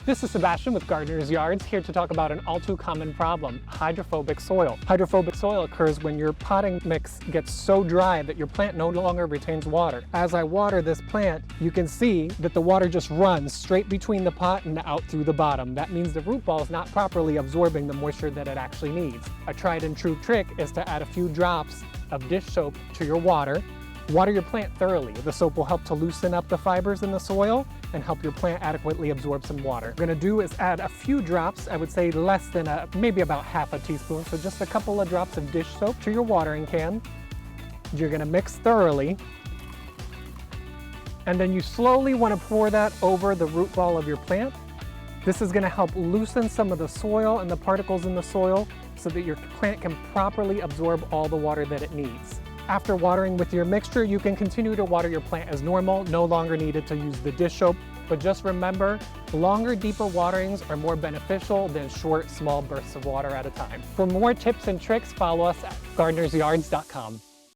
This is Sebastian with Gardener's Yards, here to talk about an all too common problem, hydrophobic soil. Hydrophobic soil occurs when your potting mix gets so dry that your plant no longer retains water. As I water this plant, you can see that the water just runs straight between the pot and out through the bottom. That means the root ball is not properly absorbing the moisture that it actually needs. A tried and true trick is to add a few drops of dish soap to your water. Water your plant thoroughly. The soap will help to loosen up the fibers in the soil and help your plant adequately absorb some water. What we're gonna do is add a few drops, I would say less than maybe about half a teaspoon, so just a couple of drops of dish soap to your watering can. You're gonna mix thoroughly. And then you slowly wanna pour that over the root ball of your plant. This is gonna help loosen some of the soil and the particles in the soil so that your plant can properly absorb all the water that it needs. After watering with your mixture, you can continue to water your plant as normal, no longer needed to use the dish soap. But just remember, longer, deeper waterings are more beneficial than short, small bursts of water at a time. For more tips and tricks, follow us at gardenersyards.com.